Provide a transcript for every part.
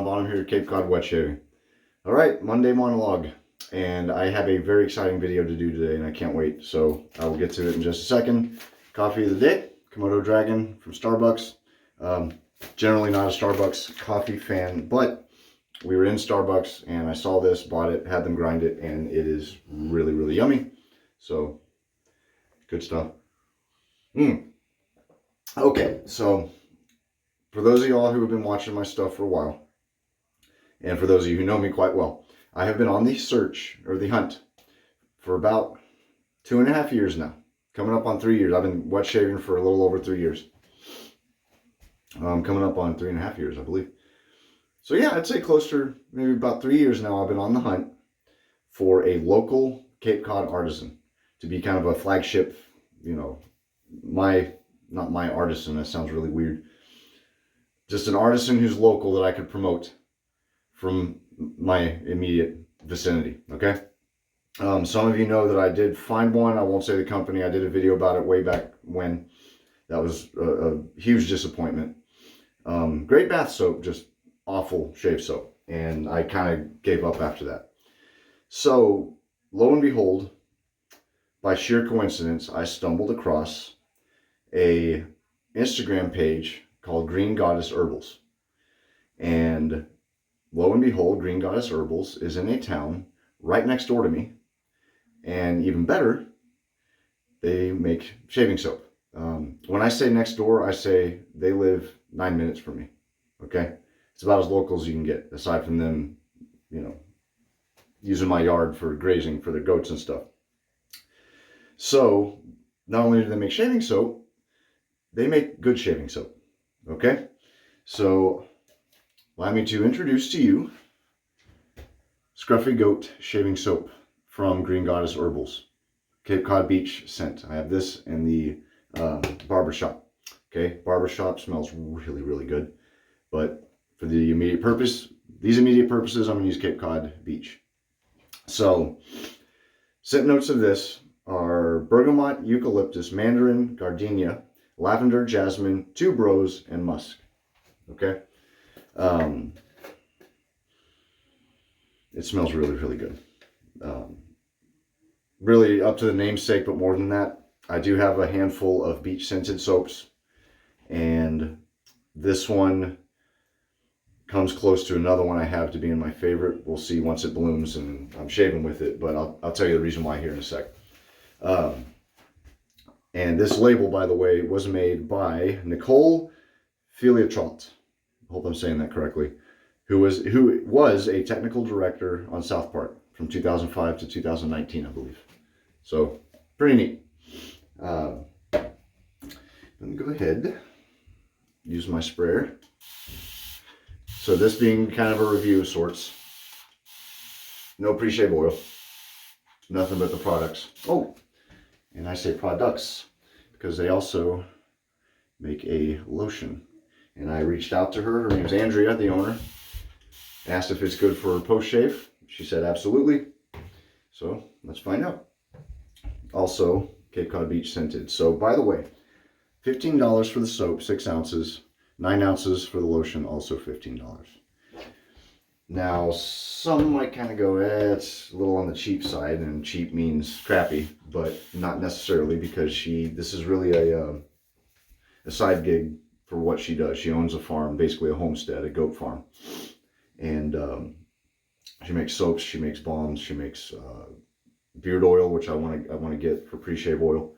John Bonham here, Cape Cod Wet Shaving. All right, Monday monologue, and I have a very exciting video to do today, and I can't wait. So I will get to it in just a second. Coffee of the day, Komodo Dragon from Starbucks. Generally not a Starbucks coffee fan, but we were in Starbucks and I saw this, bought it, had them grind it, and it is really, really yummy. So good stuff. Okay, so for those of y'all who have been watching my stuff for a while, and for those of you who know me quite well, I have been on the search, or the hunt, for about 2.5 years now. Coming up on 3 years. I've been wet shaving for a little over 3 years. Coming up on 3.5 years, I believe. So yeah, I'd say close to maybe about 3 years now I've been on the hunt for a local Cape Cod artisan to be kind of a flagship, you know, not my artisan, that sounds really weird. Just an artisan who's local that I could promote from my immediate vicinity, okay? Some of you know that I did find one. I won't say the company. I did a video about it way back when. That was a huge disappointment. Great bath soap, just awful shave soap. And I kind of gave up after that. So, lo and behold, by sheer coincidence, I stumbled across a Instagram page called Green Goddess Herbals. And lo and behold, Green Goddess Herbals is in a town right next door to me. And even better, they make shaving soap. When I say next door, I say they live 9 minutes from me. Okay? It's about as local as you can get, aside from them, you know, using my yard for grazing for their goats and stuff. So, not only do they make shaving soap, they make good shaving soap. Okay? So, allow me to introduce to you Scruffy Goat Shaving Soap from Green Goddess Herbals. Cape Cod Beach scent. I have this in the barbershop. Okay, barbershop smells really, really good. But for the immediate purpose, these immediate purposes, I'm going to use Cape Cod Beach. So, scent notes of this are bergamot, eucalyptus, mandarin, gardenia, lavender, jasmine, tuberose, and musk. Okay? It smells really, really good. Really up to the namesake, but more than that. I do have a handful of beach scented soaps, and this one comes close to another one I have to being my favorite. We'll see once it blooms and I'm shaving with it, but I'll tell you the reason why here in a sec. And this label, by the way, was made by Nicole Filiatralt. I hope I'm saying that correctly. Who was a technical director on South Park from 2005 to 2019, I believe. So, pretty neat. Let me go ahead, use my sprayer. So this being kind of a review of sorts. No pre-shave oil. Nothing but the products. Oh, and I say products because they also make a lotion. And I reached out to her. Her name's Andrea, the owner. Asked if it's good for post-shave. She said absolutely. So let's find out. Also, Cape Cod Beach scented. So by the way, $15 for the soap, 6 ounces. 9 ounces for the lotion, also $15. Now, some might kind of go, it's a little on the cheap side, and cheap means crappy, but not necessarily, because this is really a side gig for what she does. She owns a farm, basically a homestead, a goat farm. And she makes soaps, she makes balms, she makes beard oil, which I want to get for pre-shave oil.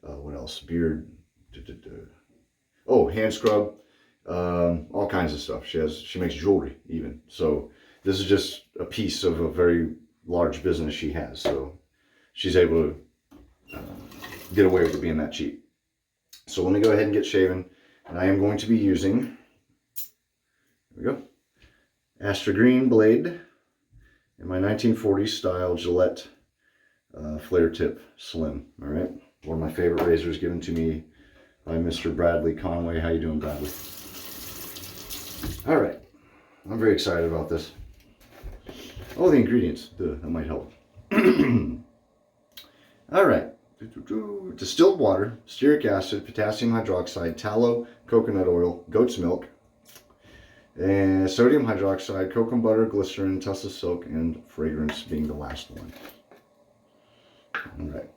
What else? Beard. Oh, hand scrub. All kinds of stuff. She makes jewelry even. So this is just a piece of a very large business she has. So she's able to get away with it being that cheap. So let me go ahead and get shaven. And I am going to be using, there we go, Astra Green blade and my 1940s style Gillette flare tip slim. All right, one of my favorite razors given to me by Mr. Bradley Conway. How you doing, Bradley? All right, I'm very excited about this. Oh, the ingredients, that might help. All right, distilled water, stearic acid, potassium hydroxide, tallow, coconut oil, goat's milk, And sodium hydroxide, cocoa butter, glycerin, tussle silk, and fragrance being the last one. All right.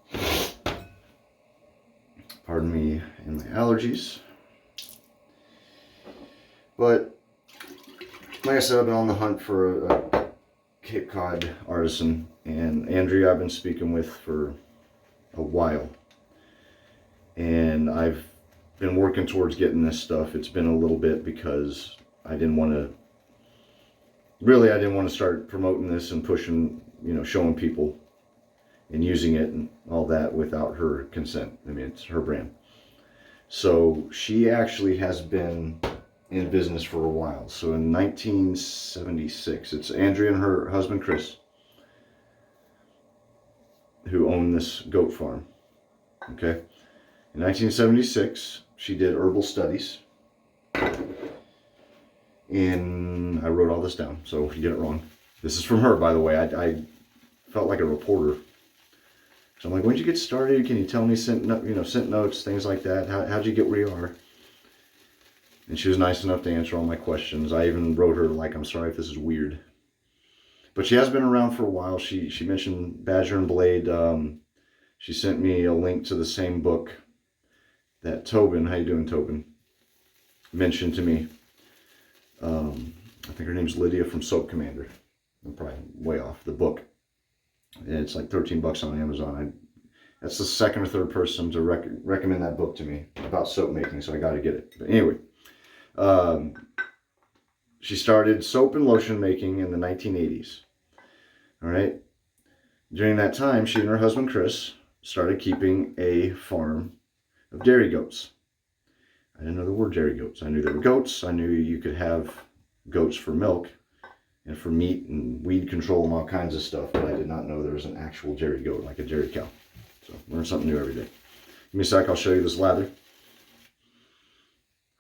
Pardon me and my allergies. But like I said, I've been on the hunt for a Cape Cod artisan, and Andrea I've been speaking with for a while. And I've been working towards getting this stuff. It's been a little bit because I didn't want to start promoting this and pushing, showing people and using it and all that without her consent. I mean, it's her brand. So she actually has been in business for a while. So in 1976, it's Andrea and her husband Chris who own this goat farm. Okay. In 1976, she did herbal studies. And I wrote all this down, so if you get it wrong. This is from her, by the way. I felt like a reporter. So I'm like, when did you get started? Can you tell me, sent notes, things like that? How'd you get where you are? And she was nice enough to answer all my questions. I even wrote her, like, I'm sorry if this is weird. But she has been around for a while. She mentioned Badger and Blade. She sent me a link to the same book that Tobin, how you doing, Tobin, mentioned to me. I think her name's Lydia from Soap Commander. I'm probably way off the book. And it's like $13 on Amazon. That's the second or third person to recommend that book to me about soap making, so I got to get it. But anyway, she started soap and lotion making in the 1980s. All right. During that time, she and her husband Chris started keeping a farm of dairy goats. I didn't know the word dairy goats. I knew there were goats. I knew you could have goats for milk and for meat and weed control and all kinds of stuff, but I did not know there was an actual dairy goat, like a dairy cow. So learn something new every day. Give me a sec, I'll show you this lather.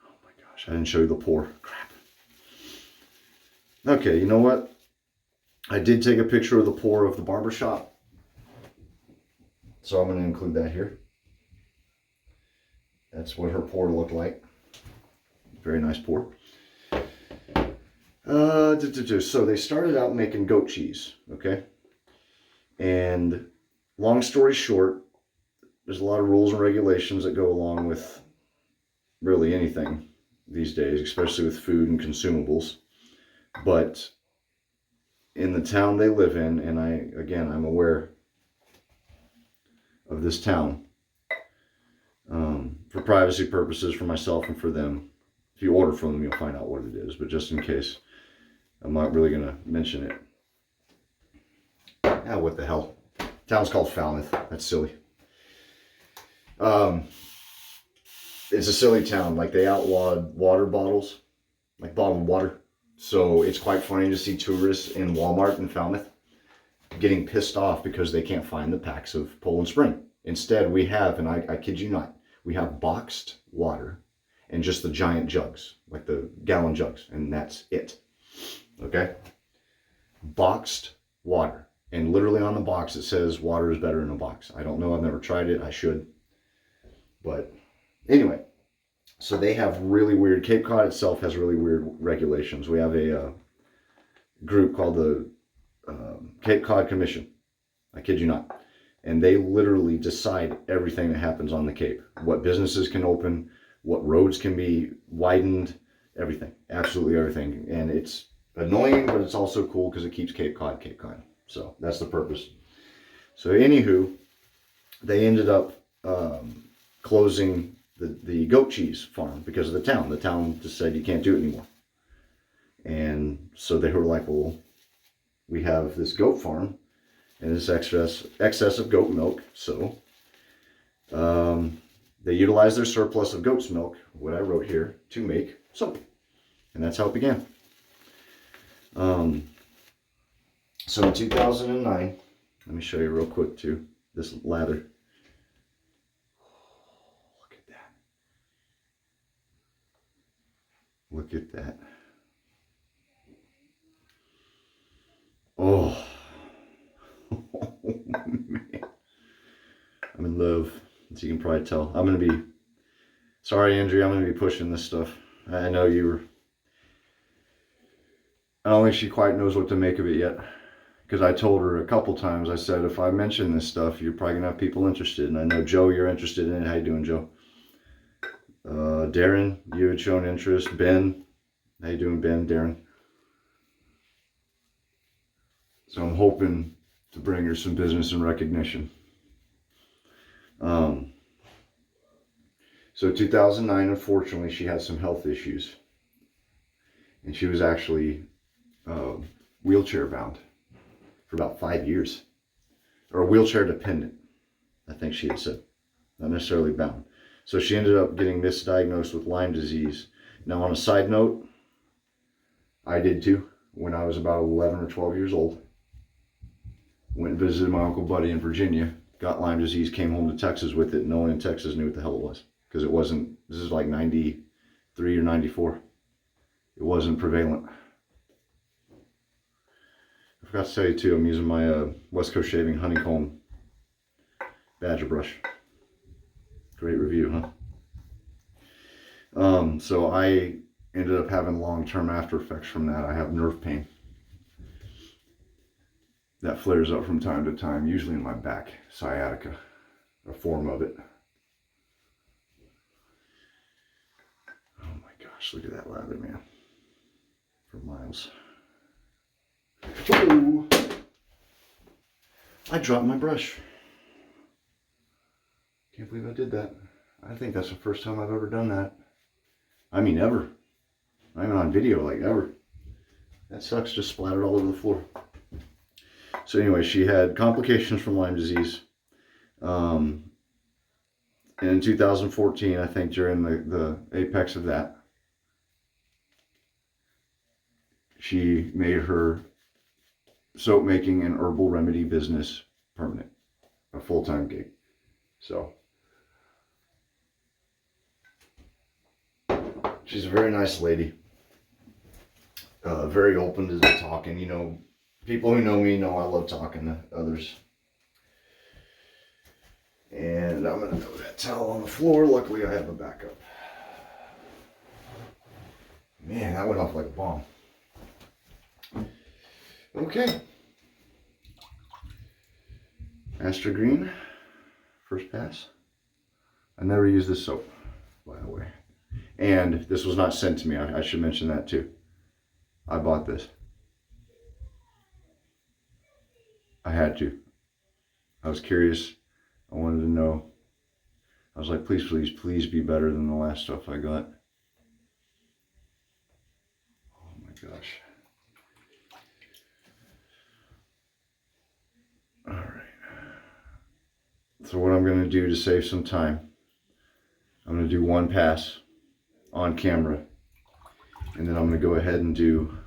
Oh my gosh, I didn't show you the pour. Crap. Okay, you know what? I did take a picture of the pour of the barber shop. So I'm going to include that here. That's what her pour looked like. Very nice pour. So they started out making goat cheese, okay? And long story short, there's a lot of rules and regulations that go along with really anything these days, especially with food and consumables. But in the town they live in, and I'm aware of this town, for privacy purposes, for myself and for them. If you order from them, you'll find out what it is, but just in case, I'm not really going to mention it. Ah, what the hell? Town's called Falmouth. That's silly. It's a silly town. Like, they outlawed water bottles, like bottled water. So it's quite funny to see tourists in Walmart in Falmouth getting pissed off because they can't find the packs of Poland Spring. Instead, we have, and I kid you not, we have boxed water and just the giant jugs, like the gallon jugs, and that's it. Okay? Boxed water. And literally on the box it says water is better in a box. I don't know, I've never tried it, I should. But anyway, so they have really weird, Cape Cod itself has really weird regulations. We have a group called the Cape Cod Commission. I kid you not. And they literally decide everything that happens on the Cape. What businesses can open, what roads can be widened, everything. Absolutely everything. And it's annoying, but it's also cool because it keeps Cape Cod, Cape Cod. So that's the purpose. So anywho, they ended up closing the goat cheese farm because of the town. The town just said you can't do it anymore. And so they were like, well, we have this goat farm and this excess of goat milk. So they utilized their surplus of goat's milk, what I wrote here, to make soap. And that's how it began. So in 2009, let me show you real quick too, this lather. Look at that. Look at that. Oh. Oh man. I'm in love, as you can probably tell. I'm going to be, sorry Andrea, I'm going to be pushing this stuff. I know you were I don't think she quite knows what to make of it yet. Because I told her a couple times, I said, if I mention this stuff, you're probably going to have people interested. And I know, Joe, you're interested in it. How you doing, Joe? Darren, you had shown interest. Ben, how you doing, Ben? Darren. So I'm hoping to bring her some business and recognition. So 2009, unfortunately, she had some health issues. And she was actually wheelchair bound for about 5 years. Or wheelchair dependent, I think she had said. Not necessarily bound. So she ended up getting misdiagnosed with Lyme disease. Now, on a side note, I did too when I was about 11 or 12 years old. Went and visited my Uncle Buddy in Virginia, got Lyme disease, came home to Texas with it. No one in Texas knew what the hell it was. Because it wasn't, this is like 93 or 94. It wasn't prevalent. I forgot to tell you too, I'm using my West Coast Shaving Honeycomb Badger Brush. Great review, huh? So I ended up having long-term after effects from that. I have nerve pain that flares up from time to time, usually in my back, sciatica, a form of it. Oh my gosh, look at that lather, man. For miles. Ooh. I dropped my brush. Can't believe I did that. I think that's the first time I've ever done that. I mean, ever. Not even on video, like ever. That sucks, just splattered all over the floor. So anyway, she had complications from Lyme disease. And in 2014, I think during the apex of that, she made her soap making and herbal remedy business permanent, a full-time gig. So she's a very nice lady, very open to talking. You know, people who know me know I love talking to others. And I'm gonna throw that towel on the floor. Luckily I have a backup. Man, that went off like a bomb. Okay. Astra Green, first pass. I never use this soap, by the way. And this was not sent to me. I should mention that too. I bought this. I had to. I was curious. I wanted to know. I was like, please, please, please be better than the last stuff I got. Oh my gosh. All right. So what I'm going to do to save some time, I'm going to do one pass on camera, and then I'm going to go ahead and do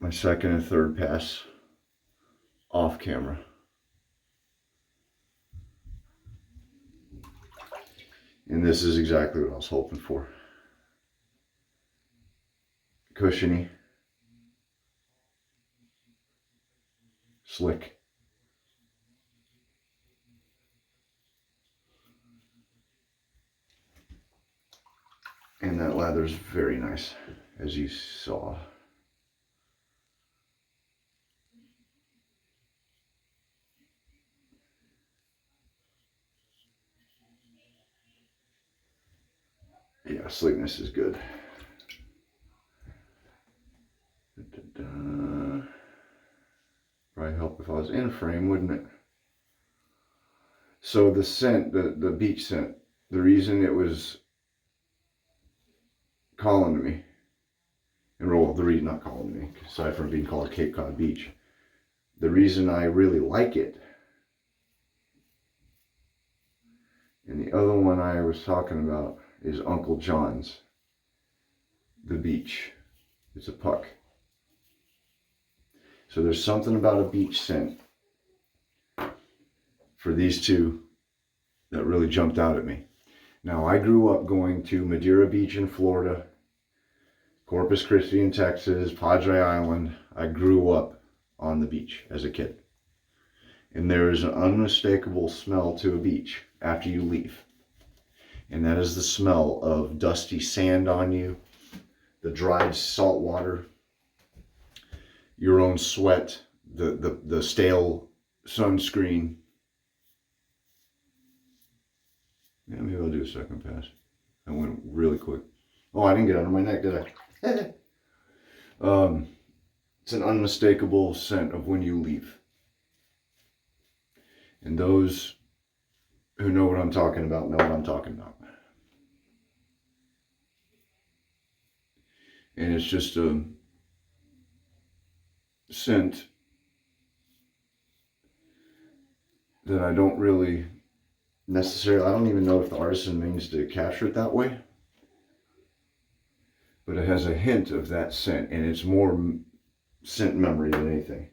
my second and third pass off camera. And this is exactly what I was hoping for. Cushiony. Slick. And that lather is very nice, as you saw. Yeah, slickness is good. Probably help if I was in frame, wouldn't it? So the scent, the beach scent, the reason it was calling to me, and well, the reason not calling to me, aside from being called Cape Cod Beach, the reason I really like it, and the other one I was talking about is Uncle John's, the beach. It's a puck. So there's something about a beach scent for these two that really jumped out at me. Now, I grew up going to Madeira Beach in Florida, Corpus Christi in Texas, Padre Island. I grew up on the beach as a kid. And there is an unmistakable smell to a beach after you leave. And that is the smell of dusty sand on you, the dried salt water your own sweat, the stale sunscreen. Yeah, maybe I'll do a second pass. I went really quick. Oh, I didn't get under my neck, did I? It's an unmistakable scent of when you leave. And those who know what I'm talking about know what I'm talking about. And it's just a scent that I don't really necessarily, I don't even know if the artisan means to capture it that way. But it has a hint of that scent, and it's more scent memory than anything.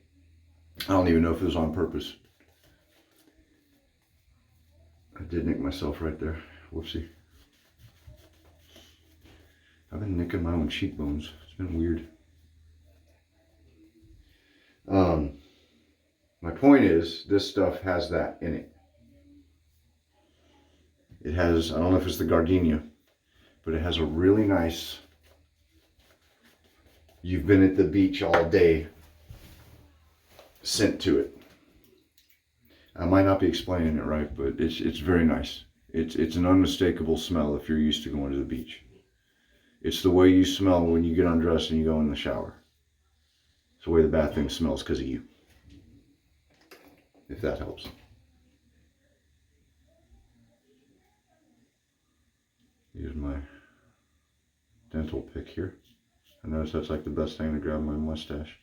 I don't even know if it was on purpose. I did nick myself right there. Whoopsie. I've been nicking my own cheekbones. It's been weird. My point is, this stuff has that in it. It has, I don't know if it's the gardenia, but it has a really nice, you've been at the beach all day scent to it. I might not be explaining it right, but it's very nice. It's an unmistakable smell if you're used to going to the beach. It's the way you smell when you get undressed and you go in the shower. It's the way the bathroom smells because of you. If that helps. Use my dental pick here. I notice that's like the best thing to grab my mustache.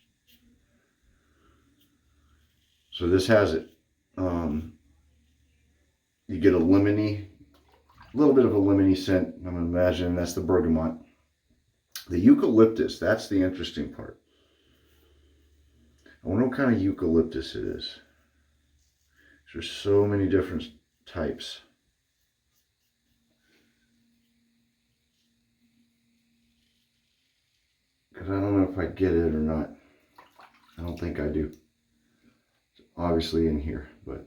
So this has it. You get a lemony, a little bit of a lemony scent. I'm imagining that's the bergamot. The eucalyptus, that's the interesting part. I wonder what kind of eucalyptus it is. There's so many different types. Because I don't know if I get it or not. I don't think I do. It's obviously in here, but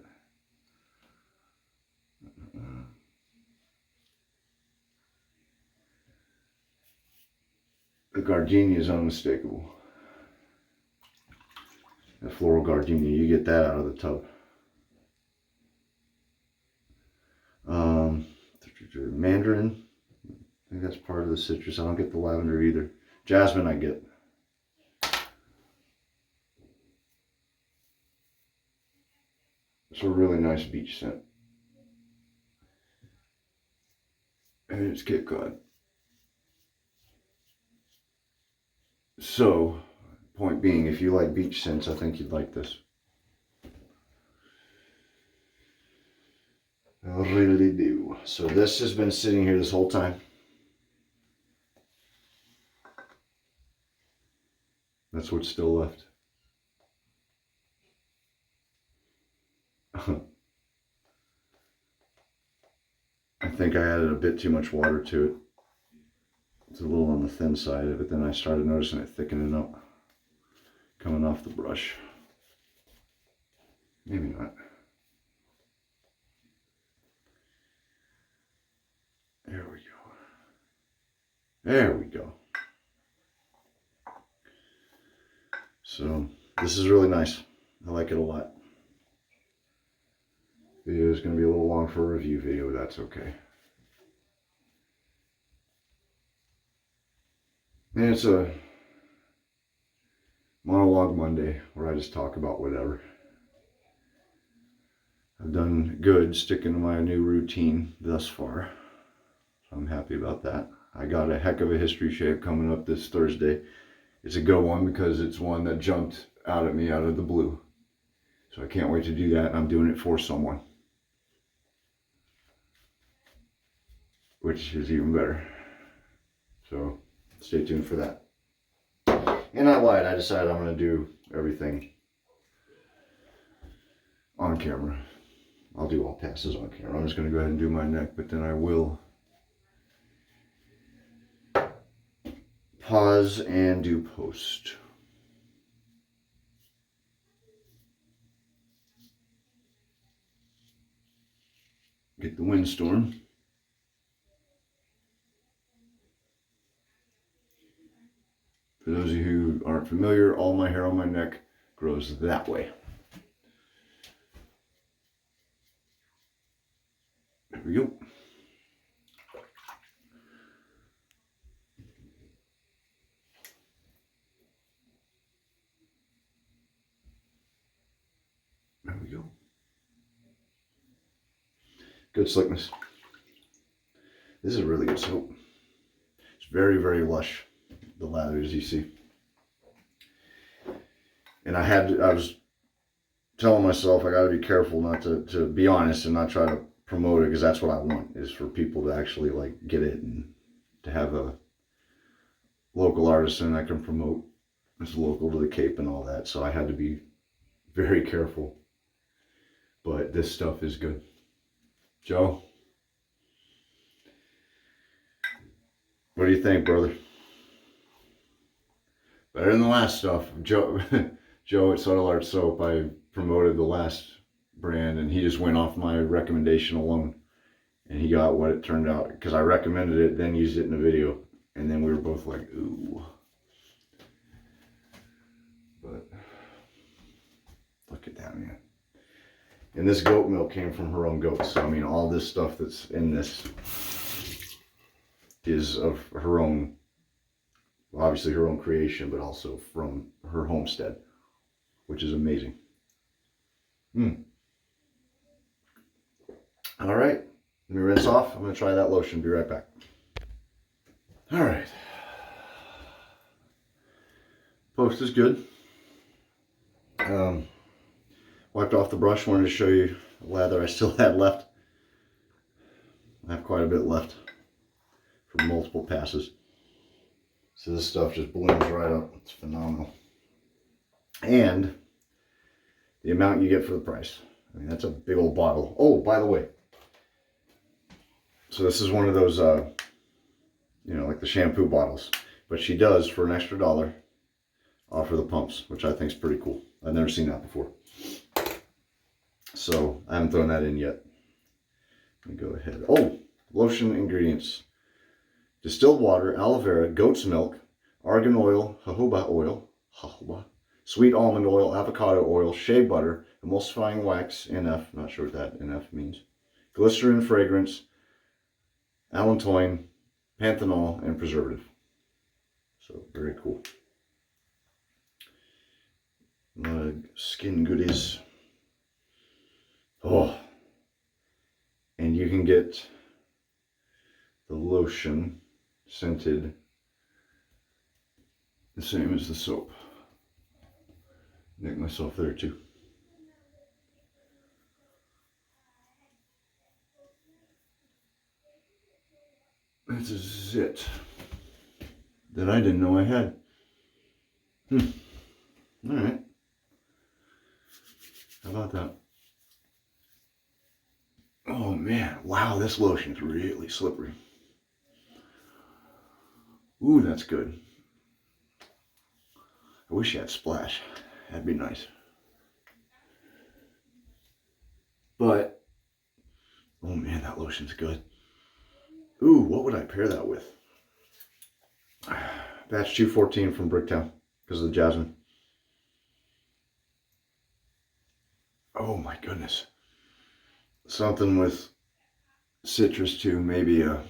the gardenia is unmistakable. The floral gardenia, you get that out of the tub. Mandarin, I think that's part of the citrus. I don't get the lavender either. Jasmine I get. It's a really nice beach scent. And it's Cape Cod. So, point being, if you like beach scents, I think you'd like this. I really do. So this has been sitting here this whole time. That's what's still left. I think I added a bit too much water to it. It's a little on the thin side, but then I started noticing it thickening up, coming off the brush. Maybe not. There we go. There we go. So this is really nice. I like it a lot. Video is going to be a little long for a review video, but that's okay. And it's a Monologue Monday where I just talk about whatever. I've done good sticking to my new routine thus far. So I'm happy about that. I got a heck of a history shave coming up this Thursday. It's a good one because it's one that jumped out at me out of the blue. So I can't wait to do that. I'm doing it for someone, which is even better. So stay tuned for that. And I lied. I decided I'm going to do everything on camera. I'll do all passes on camera. I'm just going to go ahead and do my neck, but then I will pause and do post. Get the windstorm. For those of you who aren't familiar, all my hair on my neck grows that way. There we go. There we go. Good slickness. This is a really good soap. It's very, very lush, the lathers you see. And I was telling myself I got to be careful not to be honest and not try to promote it, because that's what I want, is for people to actually like get it and to have a local artisan I can promote that's local to the Cape and all that. So I had to be very careful. But this stuff is good. Joe, what do you think, brother? Better than the last stuff. Joe at Subtle Art Soap, I promoted the last brand and he just went off my recommendation alone. And he got what it turned out, because I recommended it, then used it in a video. And then we were both like, ooh. But look at that, man. And this goat milk came from her own goats. So, I mean, all this stuff that's in this is of her own, obviously her own creation, but also from her homestead, which is amazing. All right, let me rinse off. I'm going to try that lotion. Be right back. All right. Post is good. Wiped off the brush. Wanted to show you the lather I still had left. I have quite a bit left for multiple passes. So this stuff just blooms right up. It's phenomenal. And the amount you get for the price. I mean, that's a big old bottle. Oh, by the way. So this is one of those, you know, like the shampoo bottles. But she does, for an extra $1, offer the pumps, which I think is pretty cool. I've never seen that before. So I haven't thrown that in yet. Let me go ahead. Oh, lotion ingredients. Distilled water, aloe vera, goat's milk, argan oil, jojoba, sweet almond oil, avocado oil, shea butter, emulsifying wax, NF, not sure what that NF means, glycerin fragrance, allantoin, panthenol, and preservative. So very cool. Skin goodies. Oh, and you can get the lotion scented the same as the soap. Nick myself there too. This is it that I didn't know I had. All right. How about that? Oh man, wow, this lotion's really slippery. Ooh, that's good. I wish you had splash. That'd be nice. But, oh man, that lotion's good. Ooh, what would I pair that with? Batch 214 from Bricktown, because of the jasmine. Oh my goodness. Something with citrus too, maybe a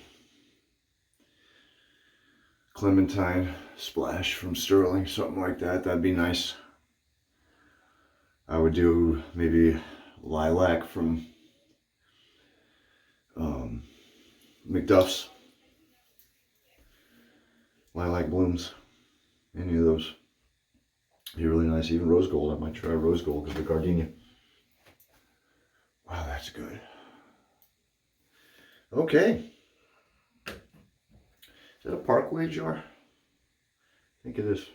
clementine splash from Sterling, something like that. That'd be nice. I would do maybe lilac from McDuff's. Lilac blooms. Any of those. Be really nice. Even rose gold. I might try rose gold because of the gardenia. Wow, that's good. Okay. Is that a Parkway jar? I think it is.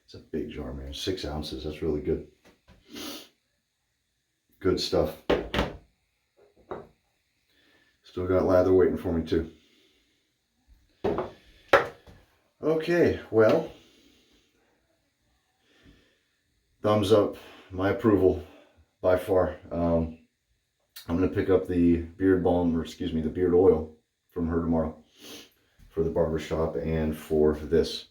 It's a big jar, man. 6 ounces. That's really good. Good stuff. Still got lather waiting for me too. Okay, well. Thumbs up. My approval by far. I'm going to pick up the beard balm, or excuse me, the beard oil from her tomorrow for the barber shop and for this.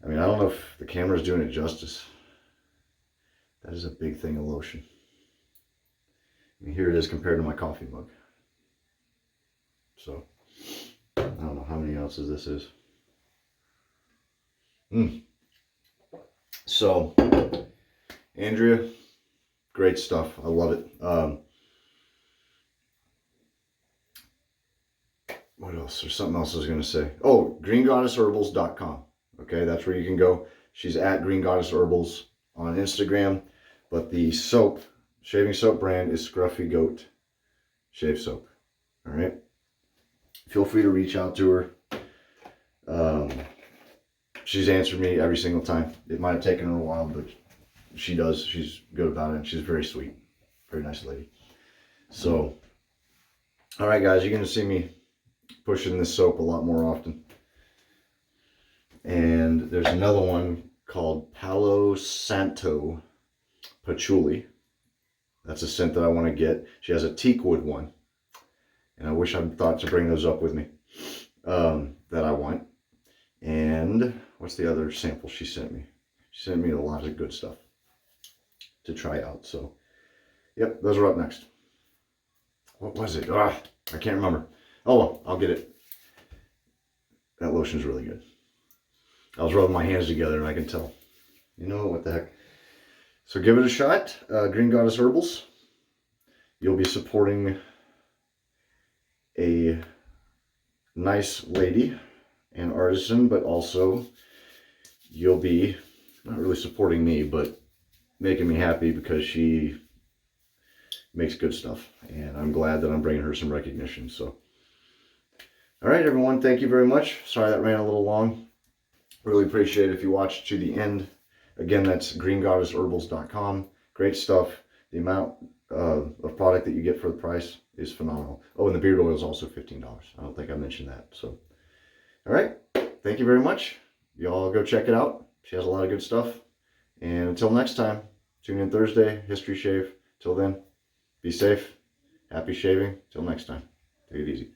I mean, I don't know if the camera's doing it justice. That is a big thing of lotion. I mean, here it is compared to my coffee mug. So, I don't know how many ounces this is. So, Andrea, great stuff. I love it. What else? There's something else I was going to say. Oh, greengoddessherbals.com. Okay, that's where you can go. She's at Green Goddess Herbals on Instagram. But the soap, shaving soap brand is Scruffy Goat Shave Soap. All right. Feel free to reach out to her. She's answered me every single time. It might have taken her a while, but she does. She's good about it. She's very sweet. Very nice lady. So, all right, guys, you're going to see me pushing this soap a lot more often. And there's another one called Palo Santo Patchouli. That's a scent that I want to get. She has a teak wood one. And I wish I'd thought to bring those up with me. That I want. And what's the other sample she sent me? She sent me a lot of good stuff to try out. So, yep, those are up next. What was it? I can't remember. Oh, well, I'll get it. That lotion's really good. I was rubbing my hands together and I can tell. You know, what the heck. So give it a shot. Green Goddess Herbals. You'll be supporting a nice lady and artisan, but also you'll be not really supporting me, but making me happy because she makes good stuff. And I'm glad that I'm bringing her some recognition. So, all right, everyone. Thank you very much. Sorry that ran a little long. Really appreciate it if you watch to the end. Again, that's greengoddessherbals.com. Great stuff. The amount of product that you get for the price is phenomenal. Oh, and the beard oil is also $15. I don't think I mentioned that. So, all right. Thank you very much. Y'all go check it out. She has a lot of good stuff. And until next time, tune in Thursday, History Shave. Till then, be safe. Happy shaving. Till next time. Take it easy.